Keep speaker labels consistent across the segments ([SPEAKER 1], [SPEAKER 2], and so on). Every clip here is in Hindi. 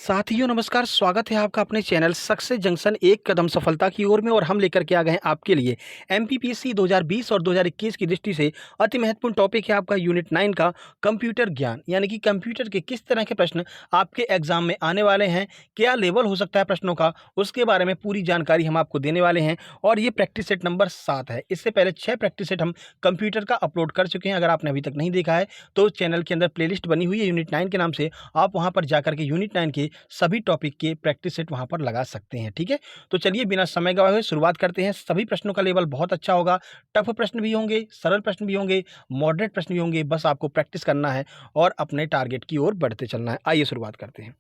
[SPEAKER 1] साथियों नमस्कार, स्वागत है आपका अपने चैनल सक्सेस जंक्शन एक कदम सफलता की ओर में। और हम लेकर के आ गए हैं आपके लिए एमपीपीएससी 2020 और 2021 की दृष्टि से अति महत्वपूर्ण टॉपिक है आपका यूनिट 9 का कंप्यूटर ज्ञान, यानी कि कंप्यूटर के किस तरह के प्रश्न आपके एग्जाम में आने वाले हैं, क्या लेवल हो सकता है प्रश्नों का, उसके बारे में पूरी जानकारी हम आपको देने वाले हैं। और ये प्रैक्टिस सेट नंबर 7 है। इससे पहले 6 प्रैक्टिस सेट हम कंप्यूटर का अपलोड कर चुके हैं। अगर आपने अभी तक नहीं देखा है तो चैनल के अंदर प्लेलिस्ट बनी हुई है यूनिट 9 के नाम से, आप वहां पर जाकर के यूनिट 9 के सभी टॉपिक के प्रैक्टिस सेट वहां पर लगा सकते हैं। ठीक है, तो चलिए बिना समय गवाए हुए शुरुआत करते हैं। सभी प्रश्नों का लेवल बहुत अच्छा होगा। टफ प्रश्न भी होंगे, सरल प्रश्न भी होंगे, मॉडरेट प्रश्न भी होंगे। बस आपको प्रैक्टिस करना है और अपने टारगेट की ओर बढ़ते चलना है। आइए शुरुआत करते हैं।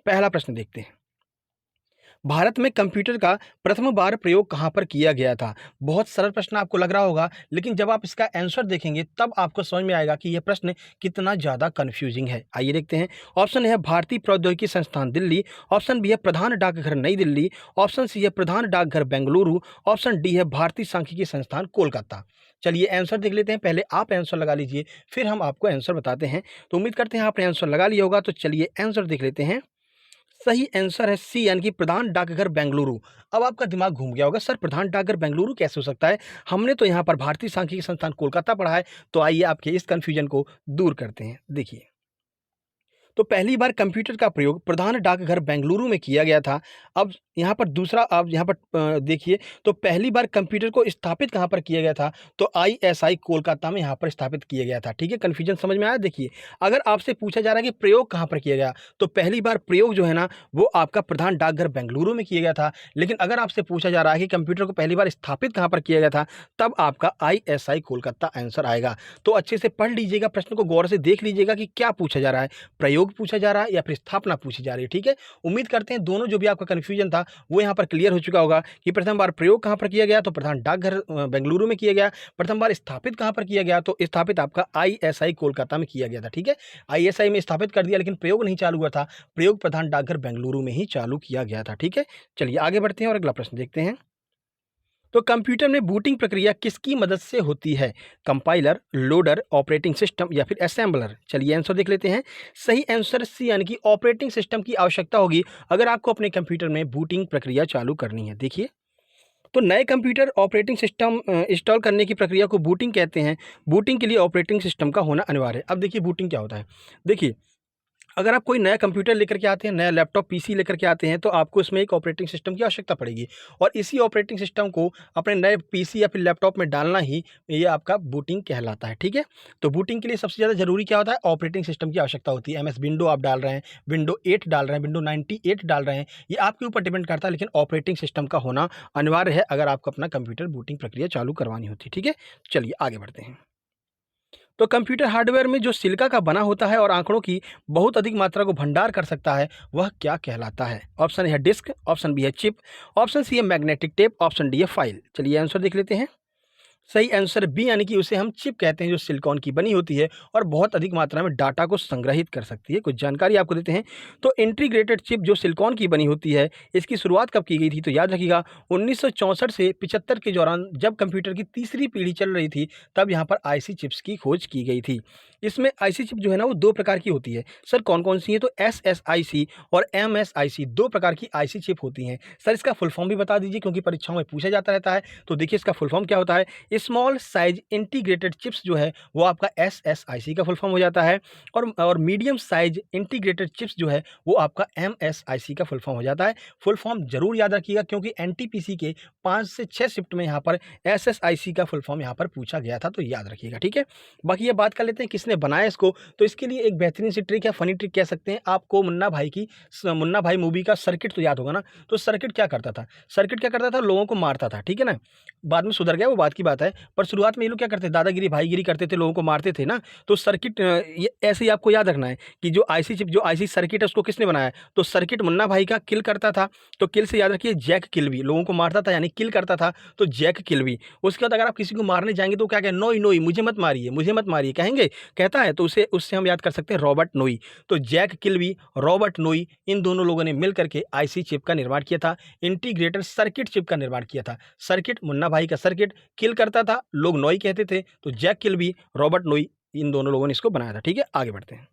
[SPEAKER 1] पहला प्रश्न देखते हैं। भारत में कंप्यूटर का प्रथम बार प्रयोग कहाँ पर किया गया था? बहुत सरल प्रश्न आपको लग रहा होगा, लेकिन जब आप इसका आंसर देखेंगे तब आपको समझ में आएगा कि यह प्रश्न कितना ज़्यादा कन्फ्यूजिंग है। आइए देखते हैं। ऑप्शन है भारतीय प्रौद्योगिकी संस्थान दिल्ली, ऑप्शन बी है प्रधान डाकघर नई दिल्ली, ऑप्शन सी है प्रधान डाकघर बेंगलुरु, ऑप्शन डी है भारतीय सांख्यिकी संस्थान कोलकाता। चलिए आंसर देख लेते हैं। पहले आप आंसर लगा लीजिए, फिर हम आपको आंसर बताते हैं। तो उम्मीद करते हैं आपने आंसर लगा लिया होगा। तो चलिए आंसर देख लेते हैं। सही आंसर है सी, यानी कि प्रधान डाकघर बेंगलुरु। अब आपका दिमाग घूम गया होगा, सर प्रधान डाकघर बेंगलुरु कैसे हो सकता है? हमने तो यहाँ पर भारतीय सांख्यिकी संस्थान कोलकाता पढ़ा है। तो आइए आपके इस कंफ्यूजन को दूर करते हैं। देखिए, तो पहली बार कंप्यूटर का प्रयोग प्रधान डाकघर बेंगलुरु में किया गया था। अब यहाँ पर दूसरा, आप यहाँ पर देखिए, तो पहली बार कंप्यूटर को स्थापित कहाँ पर किया गया था? तो आईएसआई कोलकाता में यहाँ पर स्थापित किया गया था। ठीक है, कन्फ्यूजन समझ में आया? देखिए, अगर आपसे पूछा जा रहा है कि प्रयोग कहाँ पर किया गया, तो पहली बार प्रयोग जो है ना, वो आपका प्रधान डाकघर बेंगलुरु में किया गया था। लेकिन अगर आपसे पूछा जा रहा है कि कंप्यूटर को पहली बार स्थापित कहाँ पर किया गया था, तब आपका आईएसआई कोलकाता आंसर आएगा। तो अच्छे से पढ़ लीजिएगा, प्रश्न को गौर से देख लीजिएगा कि क्या पूछा जा रहा है, प्रयोग पूछा जा रहा है या फिर स्थापना पूछी जा रही है। ठीक है, उम्मीद करते हैं दोनों जो भी आपका कन्फ्यूजन था वो यहाँ पर क्लियर हो चुका होगा कि प्रथम बार प्रयोग कहाँ पर किया गया, तो प्रधान डाकघर बेंगलुरु में किया गया। प्रथम बार स्थापित कहाँ पर किया गया, तो स्थापित आपका आईएसआई कोलकाता में किया गया था। ठीक है, आईएसआई में स्थापित कर दिया, लेकिन प्रयोग नहीं चालू हुआ था। प्रयोग प्रधान डाकघर बेंगलुरु में ही चालू किया गया था। ठीक है, चलिए आगे बढ़ते हैं और अगला प्रश्न देखते हैं। तो कंप्यूटर में बूटिंग प्रक्रिया किसकी मदद से होती है? कंपाइलर, लोडर, ऑपरेटिंग सिस्टम या फिर असेंबलर? चलिए आंसर देख लेते हैं। सही आंसर सी, यानी कि ऑपरेटिंग सिस्टम की आवश्यकता होगी अगर आपको अपने कंप्यूटर में बूटिंग प्रक्रिया चालू करनी है। देखिए, तो नए कंप्यूटर ऑपरेटिंग सिस्टम इंस्टॉल करने की प्रक्रिया को बूटिंग कहते हैं। बूटिंग के लिए ऑपरेटिंग सिस्टम का होना अनिवार्य है। अब देखिए बूटिंग क्या होता है। देखिए, अगर आप कोई नया कंप्यूटर लेकर के आते हैं, नया लैपटॉप पीसी लेकर के आते हैं, तो आपको इसमें एक ऑपरेटिंग सिस्टम की आवश्यकता पड़ेगी। और इसी ऑपरेटिंग सिस्टम को अपने नए पीसी या फिर लैपटॉप में डालना ही ये आपका बूटिंग कहलाता है। ठीक है, तो बूटिंग के लिए सबसे ज़्यादा जरूरी क्या होता है? ऑपरेटिंग सिस्टम की आवश्यकता होती है। एमएस विंडो आप डाल रहे हैं, विंडो 8 डाल रहे हैं, विंडो 98 डाल रहे हैं, ये आपके ऊपर डिपेंड करता है, लेकिन ऑपरेटिंग सिस्टम का होना अनिवार्य है अगर आपको अपना कंप्यूटर बूटिंग प्रक्रिया चालू करवानी होती है। ठीक है, चलिए आगे बढ़ते हैं। तो कंप्यूटर हार्डवेयर में जो सिलिका का बना होता है और आंकड़ों की बहुत अधिक मात्रा को भंडार कर सकता है, वह क्या कहलाता है? ऑप्शन है डिस्क, ऑप्शन बी है चिप, ऑप्शन सी है मैग्नेटिक टेप, ऑप्शन डी है फाइल। चलिए आंसर देख लेते हैं। सही आंसर बी, यानी कि उसे हम चिप कहते हैं, जो सिलिकॉन की बनी होती है और बहुत अधिक मात्रा में डाटा को संग्रहित कर सकती है। कुछ जानकारी आपको देते हैं। तो इंटीग्रेटेड चिप जो सिलिकॉन की बनी होती है, इसकी शुरुआत कब की गई थी? तो याद रखिएगा 1964 से 75 के दौरान, जब कंप्यूटर की तीसरी पीढ़ी चल रही थी, तब यहाँ पर आईसी चिप्स की खोज की गई थी। इसमें आईसी चिप जो है ना, वो दो प्रकार की होती है। सर कौन कौन सी है? तो एसएसआईसी और एमएसआईसी, दो प्रकार की आईसी चिप होती हैं। सर इसका फुल फॉर्म भी बता दीजिए, क्योंकि परीक्षाओं में पूछा जाता रहता है। तो देखिए इसका फुल फॉर्म क्या होता है। स्मॉल साइज इंटीग्रेटेड चिप्स जो है वो आपका एसएसआईसी का फुल फॉर्म हो जाता है। और मीडियम साइज इंटीग्रेटेड चिप्स जो है वो आपका एमएसआईसी का फुल फॉर्म हो जाता है। फुल फॉर्म जरूर याद रखिएगा, क्योंकि एनटीपीसी के 5 से 6 शिफ्ट में यहाँ पर एसएसआईसी का फुल फॉर्म यहाँ पर पूछा गया था, तो याद रखिएगा। ठीक है, बाकी ये बात कर लेते हैं किसने बनाया इसको। तो इसके लिए एक बेहतरीन सी ट्रिक है, फनी ट्रिक कह सकते हैं। आपको मुन्ना भाई मूवी का सर्किट तो याद होगा ना। तो सर्किट क्या करता था? सर्किट क्या करता था? लोगों को मारता था। ठीक है ना, बाद में सुधर गया, वो बात की बात है। पर शुरुआत में ये लोग क्या करते थे? दादागिरी भाईगिरी करते थे, लोगों को मारते थे ना। तो सर्किट ये ऐसे ही आपको याद रखना है कि जो आईसी चिप, जो आईसी सर्किट है, उसको किसने बनाया? तो सर्किट मुन्ना भाई का किल करता था। तो किल से याद रखिए जैक किल्बी, लोगों को मारता था यानी किल करता था, तो जैक किल्बी। उसके बाद अगर आप किसी को मारने जाएंगे तो क्या कहें? नोई नोई, मुझे मत मारिए, मुझे मत मारिए कहेंगे, कहता है। तो उसे उससे हम याद कर सकते हैं रॉबर्ट नोई। तो जैक किल्बी, रॉबर्ट नोई, इन दोनों लोगों ने मिलकर के आईसी चिप का निर्माण किया था, इंटीग्रेटेड सर्किट चिप का निर्माण किया था। सर्किट मुन्ना भाई का सर्किट, किल करता था, लोग नोई कहते थे। तो जैक किल्बी, रॉबर्ट नोई, इन दोनों लोगों ने इसको बनाया था। ठीक है, आगे बढ़ते हैं।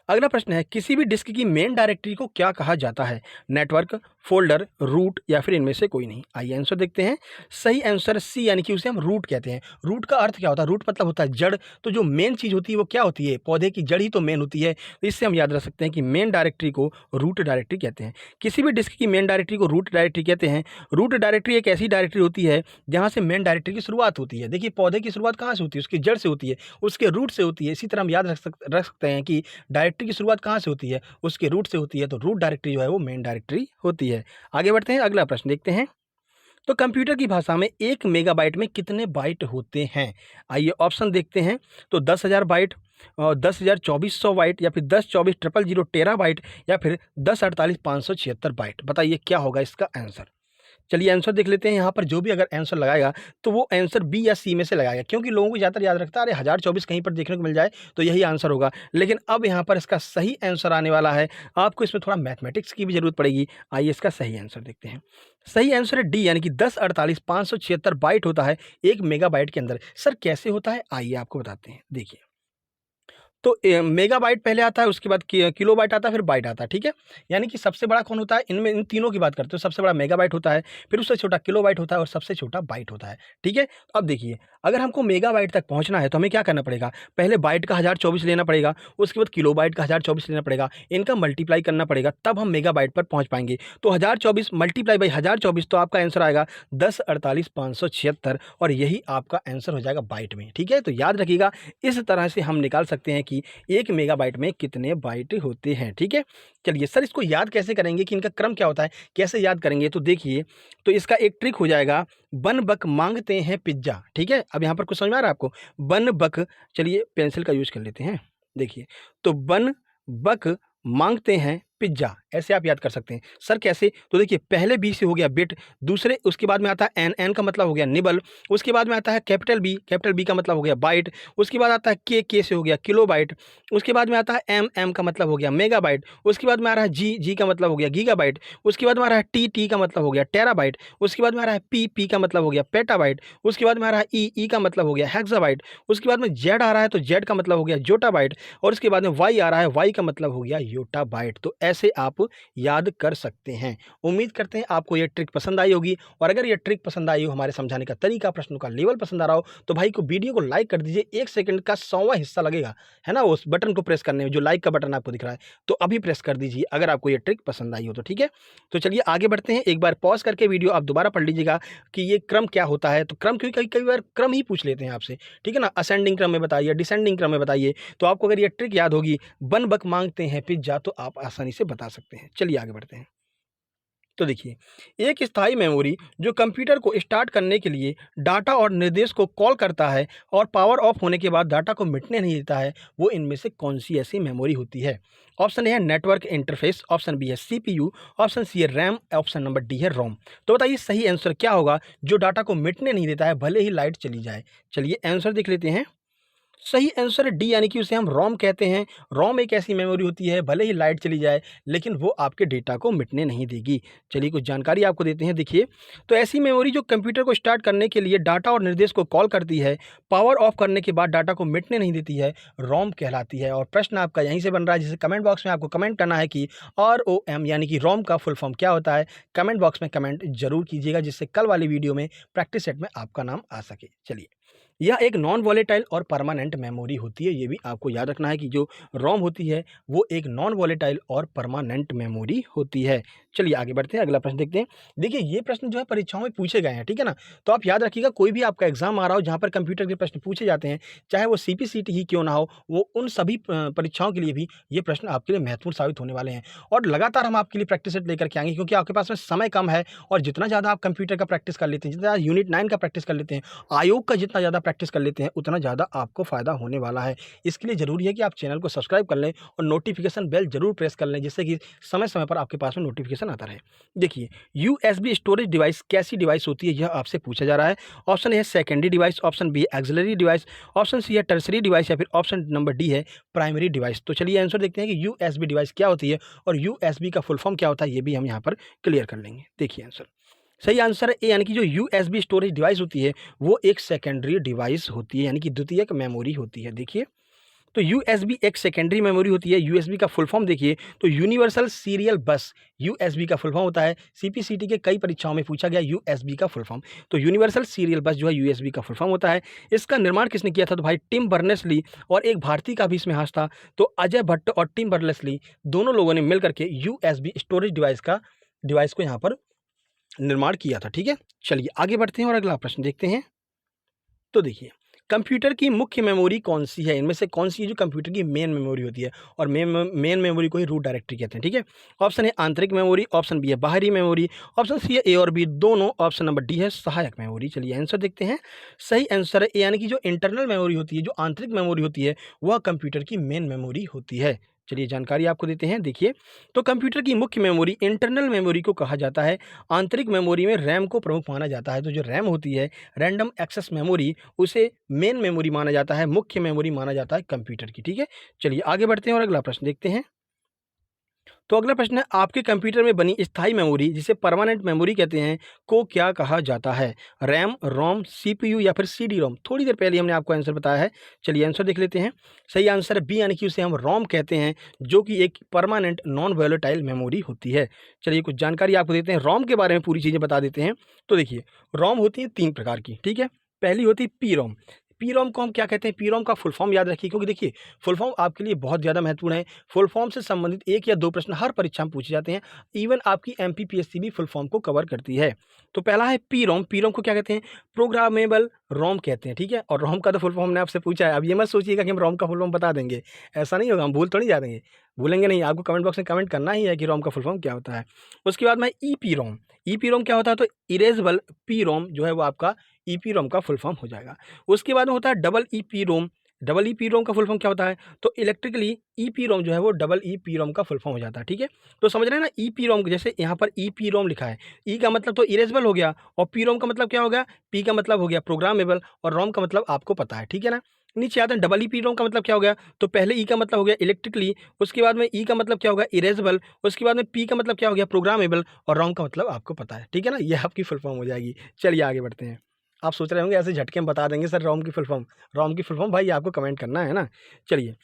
[SPEAKER 1] अगला प्रश्न है, किसी भी डिस्क की मेन डायरेक्टरी को क्या कहा जाता है? नेटवर्क, फोल्डर, रूट या फिर इनमें से कोई नहीं। आइए आंसर देखते हैं। सही आंसर सी, यानी कि उसे हम रूट कहते हैं। रूट का अर्थ क्या होता है? रूट मतलब होता है जड़। तो जो मेन चीज़ होती है वो क्या होती है? पौधे की जड़ ही तो मेन होती है। तो इससे हम याद रख सकते हैं कि मेन डायरेक्टरी को रूट डायरेक्टरी कहते हैं। किसी भी डिस्क की मेन डायरेक्टरी को रूट डायरेक्टरी कहते हैं। रूट डायरेक्टरी एक ऐसी डायरेक्टरी होती है जहाँ से मेन डायरेक्टरी की शुरुआत होती है। देखिए, पौधे की शुरुआत कहाँ से होती है? उसकी जड़ से होती है, उसके रूट से होती है। इसी तरह हम याद रख सकते हैं कि डायरेक्टरी की शुरुआत कहाँ से होती है? उसके रूट से होती है। तो रूट डायरेक्टरी जो है वो मेन डायरेक्टरी होती है। आगे बढ़ते हैं, अगला प्रश्न देखते हैं। तो कंप्यूटर की भाषा में 1 मेगाबाइट में कितने बाइट होते हैं? आइए ऑप्शन देखते हैं। तो 10,000 बाइट, 10,2400 बाइट, या फिर 10,24,000 टेराबाइट, या फिर 10,48,576 बाइट। बताइए क्या होगा इसका आंसर? चलिए आंसर देख लेते हैं। यहाँ पर जो भी अगर आंसर लगाएगा तो वो आंसर बी या सी में से लगाएगा, क्योंकि लोगों को ज़्यादातर याद रखता है अरे 1024 कहीं पर देखने को मिल जाए तो यही आंसर होगा। लेकिन अब यहाँ पर इसका सही आंसर आने वाला है। आपको इसमें थोड़ा मैथमेटिक्स की भी ज़रूरत पड़ेगी। आइए इसका सही आंसर देखते हैं। सही आंसर है डी, यानी कि 10,48,576 बाइट होता है 1 मेगाबाइट के अंदर। सर कैसे होता है? आइए आपको बताते हैं। देखिए, तो मेगाबाइट पहले आता है, उसके बाद किलोबाइट आता है, फिर बाइट आता है, ठीक है? यानी कि सबसे बड़ा कौन होता है? इनमें इन तीनों की बात करते हो। सबसे बड़ा मेगाबाइट होता है, फिर उससे छोटा किलोबाइट होता है और सबसे छोटा बाइट होता है, ठीक है? अब देखिए, अगर हमको मेगाबाइट तक पहुँचना है तो हमें क्या करना पड़ेगा? पहले बाइट का 1024 लेना पड़ेगा, उसके बाद किलोबाइट का 1024 लेना पड़ेगा, इनका मल्टीप्लाई करना पड़ेगा, तब हम मेगाबाइट पर पहुँच पाएँगे। तो 1024 मल्टीप्लाई बाई 1024, तो आपका आंसर आएगा 10,48,576 और यही आपका आंसर हो जाएगा बाइट में, ठीक है? तो याद रखिएगा, इस तरह से हम निकाल सकते हैं कि 1 मेगाबाइट में कितने बाइट होते हैं, ठीक है? चलिए सर, इसको याद कैसे करेंगे कि इनका क्रम क्या होता है? कैसे याद करेंगे? तो देखिए, तो इसका एक ट्रिक हो जाएगा, बन बक माँगते हैं पिज़्ज़ा, ठीक है? अब यहाँ पर कुछ समझ में आ रहा है आपको? बन बक, चलिए पेंसिल का यूज़ कर लेते हैं। देखिए, तो बन बक माँगते हैं पिज़्ज़ा, ऐसे आप याद कर सकते हैं। सर कैसे? तो देखिए, पहले बी से हो गया बिट, दूसरे उसके बाद में आता है एन, एन का मतलब हो गया निबल, उसके बाद में आता है कैपिटल बी का मतलब हो गया बाइट, उसके बाद आता है के से हो गया किलोबाइट, उसके बाद में आता है एम, एम का मतलब हो गया मेगाबाइट, उसके बाद में आ रहा है जी, जी का मतलब हो गया गीगाबाइट, उसके बाद में आ रहा है टी, टी का मतलब हो गया टेराबाइट, उसके बाद में आ रहा है पी, पी का मतलब हो गया पेटाबाइट, उसके बाद में आ रहा है ई, ई का मतलब हो गया हेक्साबाइट, उसके बाद में जेड आ रहा है तो जेड का मतलब हो गया जोटाबाइट, और उसके बाद में वाई आ रहा है, वाई का मतलब हो गया योटाबाइट। तो ऐसे आप याद कर सकते हैं। उम्मीद करते हैं आपको ये ट्रिक पसंद आई होगी, और अगर ये ट्रिक पसंद आई हो, हमारे समझाने का तरीका, प्रश्नों का लेवल पसंद आ रहा हो, तो भाई को वीडियो को लाइक कर दीजिए। 1 सेकंड का 100वां हिस्सा लगेगा, है ना, उस बटन को प्रेस करने में, जो लाइक का बटन आपको दिख रहा है, तो अभी प्रेस कर दीजिए अगर आपको ये ट्रिक पसंद आई हो तो, ठीक है? तो चलिए आगे बढ़ते हैं। एक बार पॉज़ करके वीडियो आप दोबारा पढ़ लीजिएगा कि ये क्रम क्या होता है। तो क्रम, क्योंकि कई कई बार क्रम ही पूछ लेते हैं आपसे, ठीक है ना? असेंडिंग क्रम में बताइए, डिसेंडिंग क्रम में बताइए। तो आपको अगर ये ट्रिक याद होगी, बन बक माँगते हैं पिज़्ज़ा, तो आप आसानी से बता सकते हैं। चलिए आगे बढ़ते हैं। तो देखिए, एक स्थायी मेमोरी जो कंप्यूटर को स्टार्ट करने के लिए डाटा और निर्देश को कॉल करता है और पावर ऑफ होने के बाद डाटा को मिटने नहीं देता है, वो इनमें से कौन सी ऐसी मेमोरी होती है? ऑप्शन ए है नेटवर्क इंटरफेस, ऑप्शन बी है सीपीयू, ऑप्शन सी है रैम, ऑप्शन नंबर डी है रोम। तो बताइए सही आंसर क्या होगा जो डाटा को मिटने नहीं देता है भले ही लाइट चली जाए? चलिए आंसर देख लेते हैं। सही आंसर है डी, यानी कि उसे हम रोम कहते हैं। रोम एक ऐसी मेमोरी होती है, भले ही लाइट चली जाए लेकिन वो आपके डेटा को मिटने नहीं देगी। चलिए कुछ जानकारी आपको देते हैं। देखिए, तो ऐसी मेमोरी जो कंप्यूटर को स्टार्ट करने के लिए डाटा और निर्देश को कॉल करती है, पावर ऑफ करने के बाद डाटा को मिटने नहीं देती है, रोम कहलाती है। और प्रश्न आपका यहीं से बन रहा है, जिसे कमेंट बॉक्स में आपको कमेंट करना है कि ROM यानी कि रोम का फुल फॉर्म क्या होता है। कमेंट बॉक्स में कमेंट जरूर कीजिएगा, जिससे कल वाली वीडियो में प्रैक्टिस सेट में आपका नाम आ सके। चलिए, यह एक नॉन वॉलेटाइल और परमानेंट मेमोरी होती है। ये भी आपको याद रखना है कि जो रोम होती है वो एक नॉन वॉलेटाइल और परमानेंट मेमोरी होती है। चलिए आगे बढ़ते हैं, अगला प्रश्न देखते हैं। देखिए, ये प्रश्न जो है परीक्षाओं में पूछे गए हैं, ठीक है ना? तो आप याद रखिएगा, कोई भी आपका एग्जाम आ रहा हो जहाँ पर कंप्यूटर के प्रश्न पूछे जाते हैं, चाहे वो सीपीसीटी ही क्यों ना हो, वो उन सभी परीक्षाओं के लिए भी ये प्रश्न आपके लिए महत्वपूर्ण साबित होने वाले हैं। और लगातार हम आपके लिए प्रैक्टिस सेट लेकर के आएंगे, क्योंकि आपके पास में समय कम है। और जितना ज़्यादा आप कंप्यूटर का प्रैक्टिस कर लेते हैं, जितना यूनिट 9 का प्रैक्टिस कर लेते हैं, आयोग का जितना ज़्यादा प्रैक्टिस कर लेते हैं, उतना ज़्यादा आपको फ़ायदा होने वाला है। इसके लिए ज़रूरी है कि आप चैनल को सब्सक्राइब कर लें और नोटिफिकेशन बेल ज़रूर प्रेस कर लें, जिससे कि समय-समय पर आपके पास में नोटिफिकेशन आता रहे। देखिए, यूएसबी स्टोरेज डिवाइस कैसी डिवाइस होती है, यह आपसे पूछा जा रहा है। ऑप्शन ए है सेकेंडरी डिवाइस, ऑप्शन बी है एक्सिलरी डिवाइस, ऑप्शन सी है टर्सरी डिवाइस, या फिर ऑप्शन नंबर डी है प्राइमरी डिवाइस। तो चलिए आंसर देखते हैं कि यूएसबी डिवाइस क्या होती है और यूएसबी का फुल फॉर्म क्या होता है, ये भी हम यहाँ पर क्लियर कर लेंगे। देखिए आंसर, सही आंसर है ए, यानी कि जो यूएसबी स्टोरेज डिवाइस होती है वो एक सेकेंडरी डिवाइस होती है, यानी कि द्वितीयक मेमोरी होती है। देखिए, तो यूएसबी एक सेकेंडरी मेमोरी होती है। यूएसबी का फुल फॉर्म देखिए तो यूनिवर्सल सीरियल बस, यूएसबी का फुल फॉर्म होता है। सीपीसीटी के कई परीक्षाओं में पूछा गया यूएसबी का फुल फॉर्म। तो यूनिवर्सल सीरियल बस जो है यूएसबी का फुल फॉर्म होता है। इसका निर्माण किसने किया था? तो भाई टिम बर्नर्स-ली, और एक भारतीय का भी इसमें हाथ था। तो अजय भट्ट और टिम बर्नर्स-ली दोनों लोगों ने मिल करके यूएसबी स्टोरेज डिवाइस को यहाँ पर निर्माण किया था। ठीक है, चलिए आगे बढ़ते हैं और अगला प्रश्न देखते हैं। तो देखिए, कंप्यूटर की मुख्य मेमोरी कौन सी है? इनमें से कौन सी है जो कंप्यूटर की मेन मेमोरी होती है? और मेन मेमोरी को ही रूट डायरेक्टरी कहते हैं। ठीक है, ऑप्शन ए आंतरिक मेमोरी, ऑप्शन बी है बाहरी मेमोरी, ऑप्शन सी है ए और बी दोनों, ऑप्शन नंबर डी है सहायक मेमोरी। चलिए आंसर देखते हैं। सही आंसर है ए, यानी कि जो इंटरनल मेमोरी होती है, जो आंतरिक मेमोरी होती है, वह कंप्यूटर की मेन मेमोरी होती है। चलिए जानकारी आपको देते हैं। देखिए, तो कंप्यूटर की मुख्य मेमोरी इंटरनल मेमोरी को कहा जाता है। आंतरिक मेमोरी में रैम को प्रमुख माना जाता है। तो जो रैम होती है, रैंडम एक्सेस मेमोरी, उसे मेन मेमोरी माना जाता है, मुख्य मेमोरी माना जाता है कंप्यूटर की। ठीक है, चलिए आगे बढ़ते हैं और अगला प्रश्न देखते हैं। तो अगला प्रश्न है, आपके कंप्यूटर में बनी स्थायी मेमोरी, जिसे परमानेंट मेमोरी कहते हैं, को क्या कहा जाता है? रैम, रोम, सीपीयू या फिर सीडी रोम? थोड़ी देर पहले हमने आपको आंसर बताया है। चलिए आंसर देख लेते हैं। सही आंसर है बी, यानी कि उसे हम रोम कहते हैं, जो कि एक परमानेंट नॉन वोलेटाइल मेमोरी होती है। चलिए कुछ जानकारी आपको देते हैं, रोम के बारे में पूरी चीज़ें बता देते हैं। तो देखिए, रोम होती है 3 प्रकार की। ठीक है, पहली होती है पी रोम। पी रोम को हम क्या कहते हैं? पी रोम का फुल फॉर्म याद रखिए, क्योंकि देखिए फुल फॉर्म आपके लिए बहुत ज़्यादा महत्वपूर्ण है। फुल फॉर्म से संबंधित 1 या 2 प्रश्न हर परीक्षा में पूछे जाते हैं। इवन आपकी एमपीपीएससी भी फुल फॉर्म को कवर करती है। तो पहला है पी रोम। पी रोम को क्या कहते हैं? प्रोग्रामेबल रोम कहते हैं। ठीक है, और रोम का तो फुल फॉर्म हमने आपसे पूछा है। अब ये मत सोचिएगा कि हम रोम का फुल फॉर्म बता देंगे, ऐसा नहीं होगा, हम भूल थोड़ी जा देंगे। भूलेंगे नहीं, आपको कमेंट बॉक्स में कमेंट करना ही है कि रोम का फुल फॉर्म क्या होता है। उसके बाद में E P ROM. E P ROM क्या होता है? तो इरेजेबल पी रोम जो है वो आपका ई पी रोम का फुल फॉर्म हो जाएगा। उसके बाद में होता है double E P ROM. Double E P ROM का फुल फॉर्म क्या होता है? तो इलेक्ट्रिकली ई पी रोम जो है वो डबल ई पी रोम का फुल फॉर्म हो जाता है। ठीक है, तो समझ रहे हैं ना, ई पी रोम, जैसे यहाँ पर ई पी रोम लिखा है, ई का मतलब तो इरेजेबल हो गया, और पी रोम का मतलब क्या हो गया? पी का मतलब हो गया प्रोग्रामेबल, और रोम का मतलब आपको पता है। ठीक है ना, नीचे आते हैं डबल ई पी रोम का मतलब क्या हो गया? तो पहले ई का मतलब हो गया इलेक्ट्रिकली, उसके बाद में ई का मतलब क्या होगा? इरेजेबल, उसके बाद में पी का मतलब क्या हो गया? प्रोग्रामेबल, और रोम का मतलब आपको पता है। ठीक है ना, ये आपकी फुल फॉर्म हो जाएगी। चलिए आगे बढ़ते हैं। आप सोच रहे होंगे ऐसे झटके में बता देंगे सर रोम की फुल फॉर्म। रोम की फुल फॉर्म भाई आपको कमेंट करना है ना। चलिए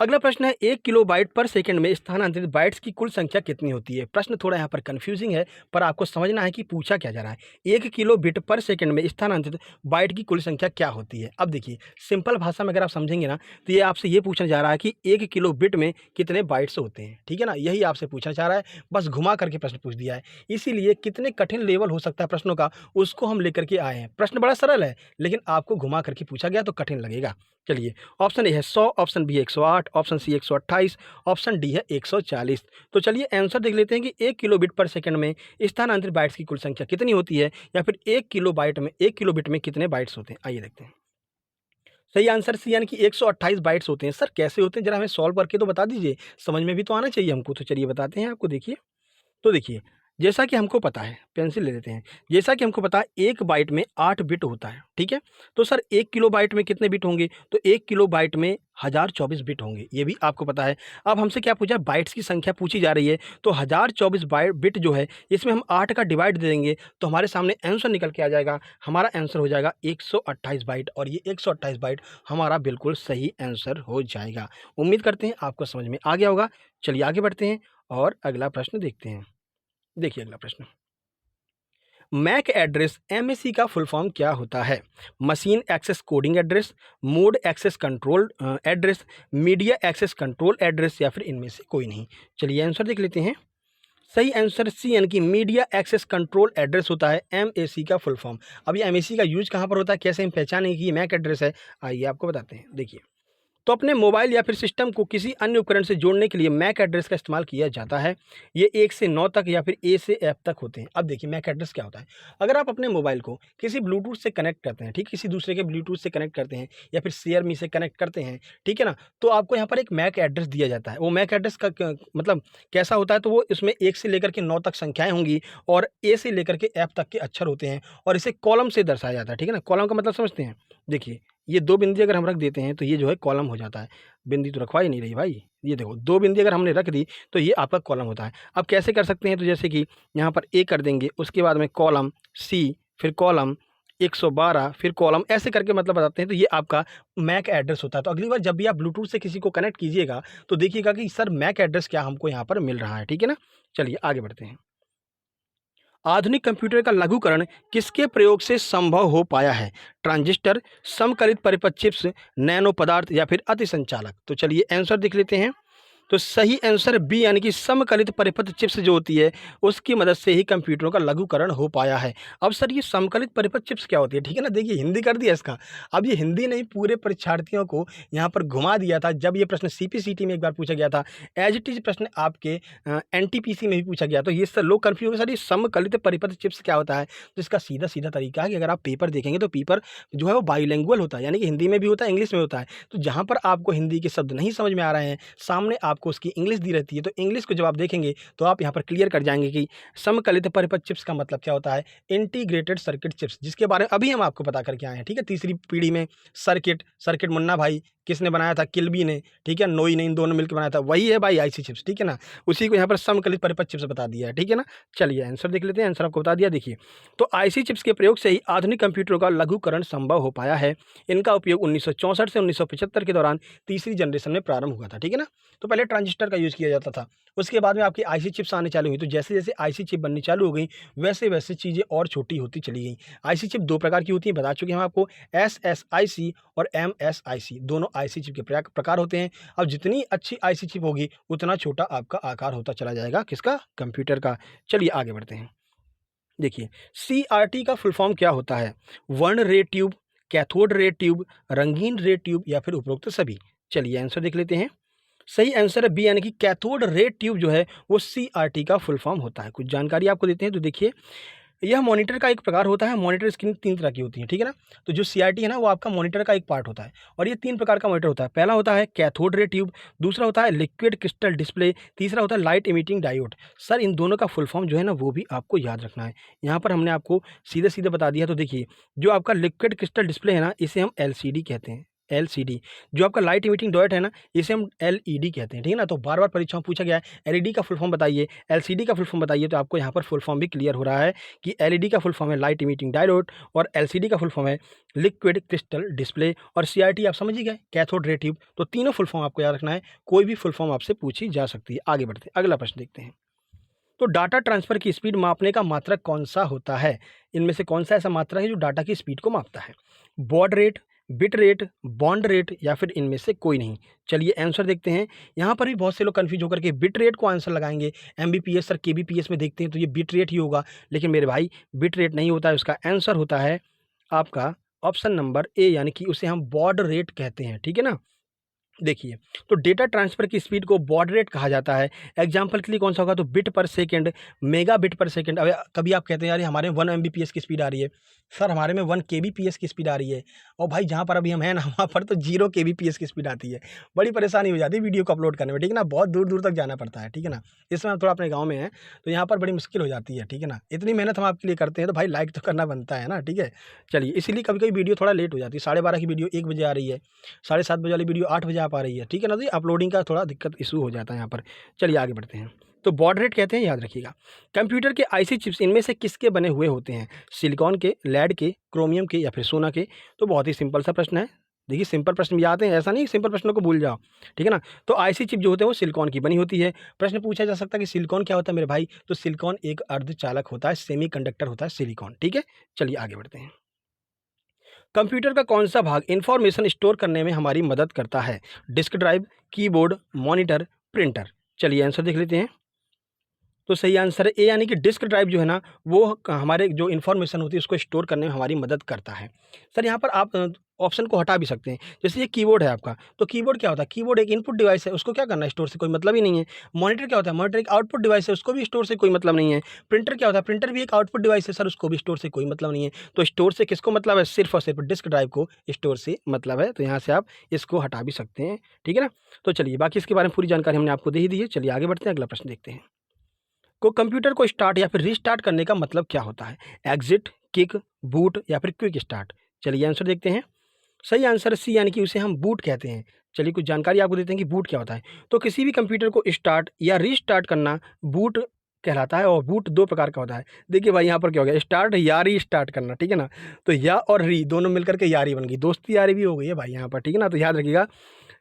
[SPEAKER 1] अगला प्रश्न है, 1 किलोबाइट पर सेकंड में स्थानांतरित बाइट्स की कुल संख्या कितनी होती है? प्रश्न थोड़ा यहाँ पर कंफ्यूजिंग है, पर आपको समझना है कि पूछा क्या जा रहा है। 1 किलो बिट पर सेकंड में स्थानांतरित बाइट की कुल संख्या क्या होती है? अब देखिए, सिंपल भाषा में अगर आप समझेंगे ना, तो ये आपसे ये पूछना जा रहा है कि 1 किलो बिट में कितने बाइट्स होते हैं। ठीक है ना, यही आपसे पूछना चाह रहा है, बस घुमा करके प्रश्न पूछ दिया है। इसीलिए कितने कठिन लेवल हो सकता है प्रश्नों का, उसको हम लेकर के आए हैं। प्रश्न बड़ा सरल है, लेकिन आपको घुमा करके पूछा गया तो कठिन लगेगा। चलिए, ऑप्शन ए है 100, option B 108, option C 128, option D है 140। तो चलिए आंसर देख लेते हैं कि 1 किलो बिट पर सेकंड में स्थानांतरित बाइट्स की कुल संख्या कितनी होती है, या फिर 1 किलो बिट में कितने बाइट्स होते हैं। आइए देखते हैं। सही आंसर सी, यानी कि 128 बाइट्स होते हैं। सर कैसे होते हैं, जरा हमें सॉल्व करके तो बता दीजिए, समझ में भी तो आना चाहिए हमको। तो चलिए बताते हैं आपको। देखिए, तो देखिए, जैसा कि हमको पता है, पेंसिल ले लेते हैं। जैसा कि हमको पता है 1 बाइट में 8 बिट होता है। ठीक है, तो सर 1 किलो बाइट में कितने बिट होंगे? तो 1 किलो बाइट में 1024 बिट होंगे, ये भी आपको पता है। अब हमसे क्या पूछा? बाइट्स की संख्या पूछी जा रही है, तो 1024 बिट जो है, इसमें हम 8 का डिवाइड दे देंगे तो हमारे सामने आंसर निकल के आ जाएगा। हमारा आंसर हो जाएगा 128 बाइट, और ये 128 बाइट हमारा बिल्कुल सही आंसर हो जाएगा। उम्मीद करते हैं आपको समझ में आ गया होगा। चलिए आगे बढ़ते हैं और अगला प्रश्न देखते हैं। देखिए अगला प्रश्न, मैक एड्रेस एमएसी का फुल फॉर्म क्या होता है? Machine access coding address, mode access control address, media access control address, या फिर इनमें से कोई नहीं। चलिए आंसर देख लेते हैं। सही आंसर सी, यानी कि मीडिया एक्सेस कंट्रोल एड्रेस होता है एमएसी का फुल फॉर्म। अब ये एमएसी का यूज कहाँ पर होता है, कैसे हम पहचानेंगे कि ये मैक एड्रेस है? आइए आपको बताते हैं। देखिए, तो अपने मोबाइल या फिर सिस्टम को किसी अन्य उपकरण से जोड़ने के लिए मैक एड्रेस का इस्तेमाल किया जाता है। ये 1 से 9 तक या फिर ए से एफ तक होते हैं। अब देखिए मैक एड्रेस क्या होता है। अगर आप अपने मोबाइल को किसी ब्लूटूथ से कनेक्ट करते हैं, ठीक, किसी दूसरे के ब्लूटूथ से कनेक्ट करते हैं, या फिर शेयर मी से कनेक्ट करते हैं, ठीक है ना, तो आपको यहाँ पर एक मैक एड्रेस दिया जाता है। वो मैक एड्रेस का मतलब कैसा होता है? तो वो इसमें 1 से लेकर के 9 तक संख्याएँ होंगी, और ए से लेकर के एफ तक के अक्षर होते हैं, और इसे कॉलम से दर्शाया जाता है। ठीक है ना, कॉलम का मतलब समझते हैं? देखिए, ये 2 बिंदी अगर हम रख देते हैं तो ये जो है कॉलम हो जाता है। बिंदी तो रखवा ही नहीं रही भाई। ये देखो 2 बिंदी अगर हमने रख दी तो ये आपका कॉलम होता है। अब कैसे कर सकते हैं? तो जैसे कि यहाँ पर ए कर देंगे, उसके बाद में कॉलम सी, फिर कॉलम 112 फिर कॉलम ऐसे करके मतलब बताते हैं, तो ये आपका मैक एड्रेस होता है। तो अगली बार जब भी आप ब्लूटूथ से किसी को कनेक्ट कीजिएगा तो देखिएगा कि सर मैक एड्रेस क्या हमको यहाँ पर मिल रहा है, ठीक है ना। चलिए आगे बढ़ते हैं। आधुनिक कंप्यूटर का लघुकरण किसके प्रयोग से संभव हो पाया है? ट्रांजिस्टर, समकलित परिपथ चिप्स, नैनो पदार्थ या फिर अतिसंचालक। तो चलिए आंसर देख लेते हैं। तो सही आंसर बी यानी कि समकलित परिपथ चिप्स जो होती है उसकी मदद से ही कंप्यूटरों का लघुकरण हो पाया है। अब सर ये समकलित परिपथ चिप्स क्या होती है, ठीक है ना। देखिए हिंदी कर दिया इसका। अब ये हिंदी नहीं पूरे परीक्षार्थियों को यहाँ पर घुमा दिया था। जब ये प्रश्न सीपीसीटी में एक बार पूछा गया था, एज इट इज प्रश्न आपके एनटीपीसी में भी पूछा गया, तो ये सर लोग कन्फ्यूज हो गए, सर ये समकलित परिपथ चिप्स क्या होता है। तो इसका सीधा सीधा तरीका है कि अगर आप पेपर देखेंगे तो पेपर जो है वो बाइलिंगुअल होता है, यानी कि हिंदी में भी होता है इंग्लिश में होता है। तो जहाँ पर आपको हिंदी के शब्द नहीं समझ में आ रहे हैं, सामने आपको उसकी इंग्लिश दी रहती है, तो इंग्लिश को जब आप देखेंगे तो आप यहाँ पर क्लियर कर जाएंगे कि समकलित परिपथ चिप्स का मतलब क्या होता है। इंटीग्रेटेड सर्किट चिप्स, जिसके बारे में अभी हम आपको पता करके आए हैं, ठीक है। तीसरी पीढ़ी में सर्किट मुन्ना भाई किसने बनाया था, किल्बी ने, ठीक है, नोई ने, इन दोनों मिलकर बनाया था, वही है भाई आईसी चिप्स, ठीक है ना। उसी को यहाँ पर समकलित परिपथ चिप्स बता दिया है, ठीक है ना। चलिए आंसर देख लेते हैं। आंसर आपको बता दिया। देखिए तो आईसी चिप्स के प्रयोग से ही आधुनिक कंप्यूटरों का लघुकरण संभव हो पाया है। इनका उपयोग 1964 से 1975 के दौरान तीसरी जनरेशन में प्रारंभ हुआ था, ठीक है ना। तो पहले ट्रांजिस्टर का यूज़ किया जाता था, उसके बाद में आपकी आईसी चिप्स आने चालू हुई। तो जैसे जैसे आईसी चिप बननी चालू हो गई वैसे वैसे चीज़ें और छोटी होती चली गई। आईसी चिप दो प्रकार की होती हैं, बता चुके हैं हम आपको, एसएसआईसी और एमएसआईसी, दोनों आईसी चिप के प्रकार होते हैं। अब जितनी अच्छी आईसी चिप होगी उतना छोटा आपका आकार होता चला जाएगा, किसका, कंप्यूटर का। चलिए आगे बढ़ते हैं। देखिए सीआरटी का फुल फॉर्म क्या होता है? वर्ण ray tube, cathode ray tube, रंगीन रे ट्यूब या फिर उपरोक्त सभी। चलिए आंसर देख लेते हैं। सही आंसर है बी यानी कि कैथोड रे ट्यूब जो है वो सीआरटी का फुल फॉर्म होता है। कुछ जानकारी आपको देते हैं। तो देखिए यह मॉनिटर का एक प्रकार होता है। मॉनिटर स्क्रीन तीन तरह की होती है, ठीक है ना। तो जो सीआरटी है ना वो आपका मॉनिटर का एक पार्ट होता है और ये तीन प्रकार का मॉनिटर होता है। पहला होता है कैथोड रे ट्यूब, दूसरा होता है लिक्विड क्रिस्टल डिस्प्ले, तीसरा होता है लाइट इमिटिंग डायोड। सर इन दोनों का फुल फॉर्म जो है ना वो भी आपको याद रखना है। यहाँ पर हमने आपको सीधे सीधे बता दिया। तो देखिए जो आपका लिक्विड क्रिस्टल डिस्प्ले है ना इसे हम एलसीडी कहते हैं, एलसीडी। जो आपका लाइट इमिटिंग डायोड है ना इसे हम एलईडी कहते हैं, ठीक है ना। तो बार बार परीक्षा में पूछा गया है एलईडी का फुल फॉर्म बताइए, एलसीडी का फुल फॉर्म बताइए, तो आपको यहाँ पर फुल फॉर्म भी क्लियर हो रहा है कि एलईडी का फुल फॉर्म है लाइट इमिटिंग डायोड और एलसीडी का फुल फॉर्म है लिक्विड क्रिस्टल डिस्प्ले और सीआरटी आप समझ ही गए कैथोड रे ट्यूब। तो तीनों फुल फॉर्म आपको याद रखना है, कोई भी फुल फॉर्म आपसे पूछी जा सकती है। आगे बढ़ते हैं, अगला प्रश्न देखते हैं। तो डाटा ट्रांसफर की स्पीड मापने का मात्रक कौन सा होता है? इनमें से कौन सा ऐसा मात्रक है जो डाटा की स्पीड को मापता है? Baud rate, bit rate, bond rate या फिर इनमें से कोई नहीं। चलिए आंसर देखते हैं। यहाँ पर भी बहुत से लोग कंफ्यूज होकर के बिट रेट को आंसर लगाएंगे। एमबीपीएस सर केबीपीएस में देखते हैं तो ये बिट रेट ही होगा, लेकिन मेरे भाई बिट रेट नहीं होता है। उसका आंसर होता है आपका ऑप्शन नंबर ए यानी कि उसे हम बॉड रेट कहते हैं, ठीक है ना। देखिए तो डेटा ट्रांसफ़र की स्पीड को बॉड रेट कहा जाता है। एग्जांपल के लिए कौन सा होगा, तो बिट पर सेकंड, मेगा बिट पर सेकंड। अब कभी आप कहते हैं यार ये हमारे में 1 एमबीपीएस की स्पीड आ रही है, सर हमारे में 1 केबीपीएस की स्पीड आ रही है, और भाई जहाँ पर अभी हम हैं ना वहाँ पर तो 0 केबीपीएस की स्पीड आती है। बड़ी परेशानी हो जाती है वीडियो को अपलोड करने में, ठीक है ना। बहुत दूर दूर तक जाना पड़ता है, ठीक है ना। इसमें हम थोड़ा अपने गाँव में हैं तो यहाँ पर बड़ी मुश्किल हो जाती है, ठीक है ना। इतनी मेहनत हम आपके लिए करते हैं तो भाई लाइक तो करना बनता है ना, ठीक है। चलिए इसीलिए कभी कभी वीडियो थोड़ा लेट हो जाती है। 12:30 की वीडियो 1 बजे आ रही है, 7:30 बजे वाली वीडियो 8 बजे आ पा रही है, ठीक है ना। तो ये अपलोडिंग का थोड़ा दिक्कत इशू हो जाता है यहाँ पर। चलिए आगे बढ़ते हैं। तो बॉड रेट कहते हैं, याद रखिएगा। कंप्यूटर के आईसी चिप्स इनमें से किसके बने हुए होते हैं? सिलिकॉन के, लेड के, क्रोमियम के या फिर सोना के? तो बहुत ही सिंपल सा प्रश्न है। देखिए सिंपल प्रश्न भी आते हैं, ऐसा नहीं सिंपल प्रश्नों को भूल जाओ, ठीक है ना। तो आईसी चिप जो होते हैं वो सिलिकॉन की बनी होती है। प्रश्न पूछा जा सकता है कि सिलिकॉन क्या होता है मेरे भाई, तो सिलिकॉन एक अर्धचालक होता है, सेमीकंडक्टर होता है सिलिकॉन, ठीक है। चलिए आगे बढ़ते हैं। कंप्यूटर का कौन सा भाग इंफॉर्मेशन स्टोर करने में हमारी मदद करता है? Disk drive, keyboard, monitor, printer. चलिए आंसर देख लेते हैं। तो सही आंसर है ए यानी कि डिस्क ड्राइव जो है ना वो हमारे जो इन्फॉर्मेशन होती है उसको स्टोर करने में हमारी मदद करता है। सर यहाँ पर आप ऑप्शन को हटा भी सकते हैं। जैसे ये कीबोर्ड है आपका, तो कीबोर्ड क्या होता है, कीबोर्ड एक इनपुट डिवाइस है, उसको क्या करना है, स्टोर से कोई मतलब ही नहीं है। मॉनिटर क्या होता है, मॉनिटर एक आउटपुट डिवाइस है, उसको भी स्टोर से कोई मतलब नहीं है। प्रिंटर क्या होता है, प्रिंटर भी एक आउटपुट डिवाइस है, सर उसको भी स्टोर से कोई मतलब नहीं है। तो स्टोर से किसको मतलब है, सिर्फ और सिर्फ डिस्क ड्राइव को स्टोर से मतलब है। तो यहाँ से आप इसको हटा भी सकते हैं, ठीक है ना। तो चलिए बाकी इसके बारे में पूरी जानकारी हमने आपको दे ही दी है। चलिए आगे बढ़ते हैं, अगला प्रश्न देखते हैं। को कंप्यूटर को स्टार्ट या फिर रीस्टार्ट करने का मतलब क्या होता है? एग्जिट, किक, बूट या फिर क्विक स्टार्ट। चलिए आंसर देखते हैं। सही आंसर सी यानी कि उसे हम बूट कहते हैं। चलिए कुछ जानकारी आपको देते हैं कि बूट क्या होता है। तो किसी भी कंप्यूटर को स्टार्ट या रीस्टार्ट करना बूट कहलाता है और बूट 2 प्रकार का होता है। देखिए भाई यहाँ पर क्या हो गया, स्टार्ट यारी स्टार्ट करना, ठीक है ना। तो या और री दोनों मिलकर के यारी बन गई, दोस्ती यारी भी हो गई है भाई यहाँ पर, ठीक है ना। तो याद रखिएगा,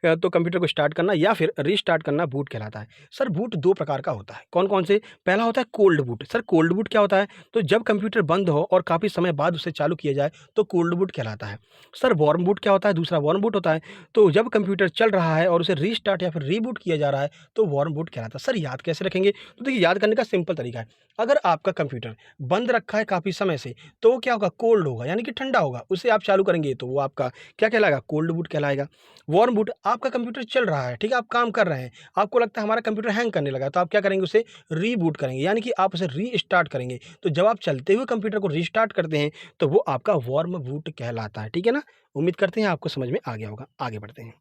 [SPEAKER 1] तो कंप्यूटर को स्टार्ट करना या फिर रीस्टार्ट करना बूट कहलाता है। सर बूट 2 प्रकार का होता है, कौन-कौन से? पहला होता है cold boot. Sir cold boot क्या होता है? तो जब कंप्यूटर बंद हो और काफ़ी समय बाद उसे चालू किया जाए तो कोल्ड बूट कहलाता है। सर वार्म बूट क्या होता है? दूसरा वार्म बूट होता है, तो जब कंप्यूटर चल रहा है और उसे रीस्टार्ट या फिर रीबूट किया जा रहा है तो वार्म बूट कहलाता है। सर याद कैसे रखेंगे? तो देखिए याद करने का सिंपल तरीका है, अगर आपका कंप्यूटर बंद रखा है काफ़ी समय से तो वो क्या होगा, कोल्ड होगा, यानी कि ठंडा होगा। उसे आप चालू करेंगे तो वो आपका क्या कहलाएगा, कोल्ड बूट कहलाएगा। वार्म बूट, आपका कंप्यूटर चल रहा है, ठीक है, आप काम कर रहे हैं, आपको लगता है हमारा कंप्यूटर हैंग करने लगा है, तो आप क्या करेंगे, उसे रीबूट करेंगे, यानी कि आप उसे रीस्टार्ट करेंगे। तो जब आप चलते हुए कंप्यूटर को रीस्टार्ट करते हैं तो वो आपका वार्म बूट कहलाता है, ठीक है ना। उम्मीद करते हैं आपको समझ में आ गया होगा। आगे बढ़ते हैं।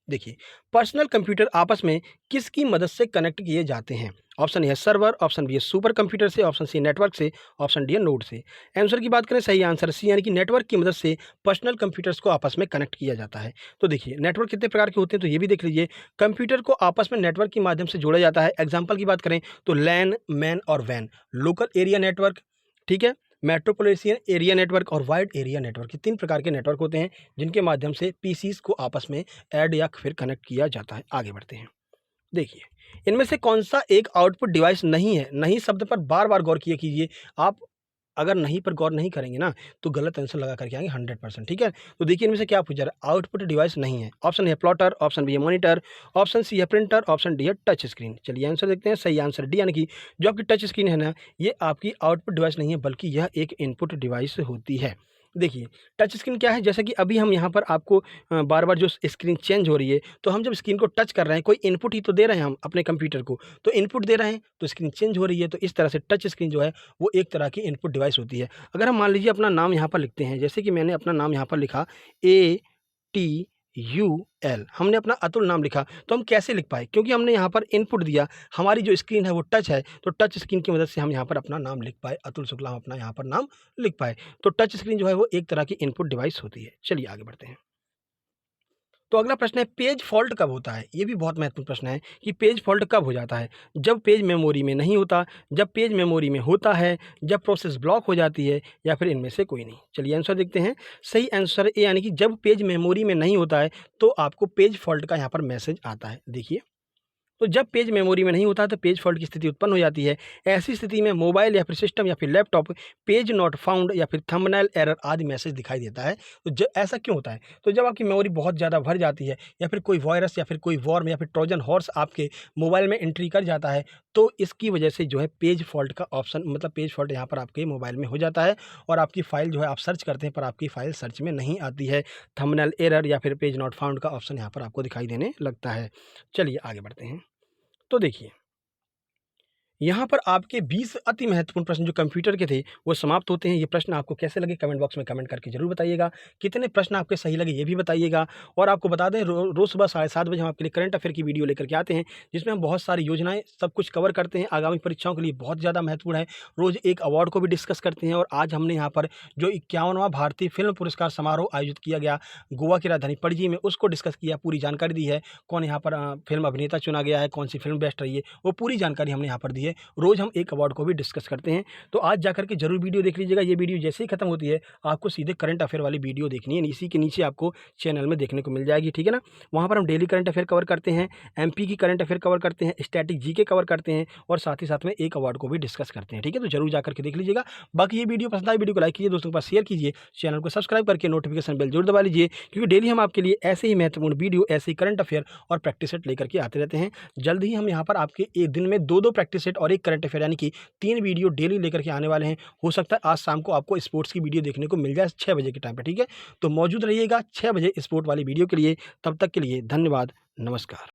[SPEAKER 1] देखिए, पर्सनल कंप्यूटर आपस में किसकी मदद से कनेक्ट किए जाते हैं? ऑप्शन ए है सर्वर, ऑप्शन बी है सुपर कंप्यूटर से, ऑप्शन सी नेटवर्क से, ऑप्शन डी है नोड से। आंसर की बात करें, सही आंसर सी, यानी कि नेटवर्क की मदद से पर्सनल कंप्यूटर्स को आपस में कनेक्ट किया जाता है। तो देखिए नेटवर्क कितने प्रकार के होते हैं तो ये भी देख लीजिए। कंप्यूटर को आपस में नेटवर्क के माध्यम से जोड़ा जाता है। एग्जाम्पल की बात करें तो लैन, मैन और वैन। लोकल एरिया नेटवर्क, ठीक है, मेट्रोपोलिटन एरिया नेटवर्क और वाइड एरिया नेटवर्क, ये 3 प्रकार के नेटवर्क होते हैं जिनके माध्यम से पीसीस को आपस में ऐड या फिर कनेक्ट किया जाता है। आगे बढ़ते हैं। देखिए, इनमें से कौन-सा एक आउटपुट डिवाइस नहीं है? नहीं शब्द पर बार-बार गौर किया कीजिए। आप अगर नहीं पर गौर नहीं करेंगे ना, तो गलत आंसर लगा करके आएँगे 100%, ठीक है? तो देखिए इनमें से क्या पूछा जा रहा है? आउटपुट डिवाइस नहीं है। ऑप्शन ए है प्लॉटर, ऑप्शन बी है मॉनिटर, ऑप्शन सी है प्रिंटर, ऑप्शन डी है टच स्क्रीन। चलिए आंसर देखते हैं। सही आंसर डी, यानी कि जो आपकी टच स्क्रीन है ना, ये आपकी आउटपुट डिवाइस नहीं है, बल्कि यह एक इनपुट डिवाइस होती है। देखिए, टच स्क्रीन क्या है? जैसा कि अभी हम यहाँ पर आपको बार-बार जो स्क्रीन चेंज हो रही है, तो हम जब स्क्रीन को टच कर रहे हैं, कोई इनपुट ही तो दे रहे हैं हम अपने कंप्यूटर को, तो इनपुट दे रहे हैं, तो स्क्रीन चेंज हो रही है। तो इस तरह से टच स्क्रीन जो है, वो एक तरह की इनपुट डिवाइस होती है। अगर हम मान लीजिए अपना नाम यहाँ पर लिखते हैं, जैसे कि मैंने अपना नाम यहाँ पर लिखा ATUL, हमने अपना अतुल नाम लिखा, तो हम कैसे लिख पाए? क्योंकि हमने यहाँ पर इनपुट दिया, हमारी जो स्क्रीन है वो टच है, तो टच स्क्रीन की मदद से हम यहाँ पर अपना नाम लिख पाए, अतुल शुक्ला, हम अपना यहाँ पर नाम लिख पाए। तो टच स्क्रीन जो है वो एक तरह की इनपुट डिवाइस होती है। चलिए आगे बढ़ते हैं। तो अगला प्रश्न है, पेज फॉल्ट कब होता है? ये भी बहुत महत्वपूर्ण प्रश्न है कि पेज फॉल्ट कब हो जाता है? जब पेज मेमोरी में नहीं होता, जब पेज मेमोरी में होता है, जब प्रोसेस ब्लॉक हो जाती है, या फिर इनमें से कोई नहीं। चलिए आंसर देखते हैं। सही आंसर ए, यानी कि जब पेज मेमोरी में नहीं होता है तो आपको पेज फॉल्ट का यहाँ पर मैसेज आता है। देखिए, तो जब पेज मेमोरी में नहीं होता तो पेज फॉल्ट की स्थिति उत्पन्न हो जाती है। ऐसी स्थिति में मोबाइल या फिर सिस्टम या फिर लैपटॉप पेज नॉट फाउंड या फिर थंबनेल एरर आदि मैसेज दिखाई देता है। तो ऐसा क्यों होता है? तो जब आपकी मेमोरी बहुत ज़्यादा भर जाती है, या फिर कोई वायरस या फिर कोई वॉर्म या फिर ट्रोजन हॉर्स आपके मोबाइल में एंट्री कर जाता है, तो इसकी वजह से जो है पेज फॉल्ट का ऑप्शन, मतलब पेज फॉल्ट यहाँ पर आपके मोबाइल में हो जाता है और आपकी फ़ाइल जो है आप सर्च करते हैं पर आपकी फ़ाइल सर्च में नहीं आती है। थंबनेल एरर या फिर पेज नॉट फाउंड का ऑप्शन यहाँ पर आपको दिखाई देने लगता है। चलिए आगे बढ़ते हैं। तो देखिए, यहाँ पर आपके 20 अति महत्वपूर्ण प्रश्न जो कंप्यूटर के थे, वो समाप्त होते हैं। ये प्रश्न आपको कैसे लगे कमेंट बॉक्स में कमेंट करके ज़रूर बताइएगा। कितने प्रश्न आपके सही लगे ये भी बताइएगा। और आपको बता दें, रोज़ सुबह 7:30 बजे हम आपके लिए करंट अफेयर की वीडियो लेकर के आते हैं, जिसमें हम बहुत सारी योजनाएँ सब कुछ कवर करते हैं। आगामी परीक्षाओं के लिए बहुत ज़्यादा महत्वपूर्ण है। रोज़ एक अवार्ड को भी डिस्कस करते हैं। और आज हमने यहाँ पर जो 51वां भारतीय फिल्म पुरस्कार समारोह आयोजित किया गया गोवा की राजधानी पणजी में, उसको डिस्कस किया, पूरी जानकारी दी है। कौन यहाँ पर फिल्म अभिनेता चुना गया है, कौन सी फिल्म बेस्ट रही है, वो पूरी जानकारी हमने यहाँ पर दी है। रोज़ हम एक अवार्ड को भी डिस्कस करते हैं। तो आज जाकर के जरूर वीडियो देख लीजिएगा। ये वीडियो जैसे ही खत्म होती है आपको सीधे करंट अफेयर वाली वीडियो देखनी है, इसी के नीचे आपको चैनल में देखने को मिल जाएगी, ठीक है ना। वहाँ पर हम डेली करंट अफेयर कवर करते हैं, एमपी की करंट अफेयर कवर करते हैं, स्टैटिक जीके कवर करते हैं, और साथ ही साथ में एक अवार्ड को भी डिस्कस करते हैं, ठीक है। तो जरूर जाकर के देख लीजिएगा। बाकी ये वीडियो पसंद आई, वीडियो को लाइक कीजिए, दोस्तों के पास शेयर कीजिए, चैनल को सब्सक्राइब करके नोटिफिकेशन बेल जरूर दबा लीजिए, क्योंकि डेली हम आपके लिए ऐसे ही महत्वपूर्ण वीडियो, ऐसे ही करंट अफेयर और प्रैक्टिस सेट लेकर के आते रहते हैं। जल्द ही हम यहाँ पर आपके एक दिन में 2-2 प्रैक्टिस सेट और एक करंट अफेयर, यानी कि 3 वीडियो डेली लेकर के आने वाले हैं। हो सकता है आज शाम को आपको स्पोर्ट्स की वीडियो देखने को मिल जाए 6 बजे के टाइम पे, ठीक है। तो मौजूद रहिएगा 6 बजे स्पोर्ट वाली वीडियो के लिए। तब तक के लिए धन्यवाद, नमस्कार।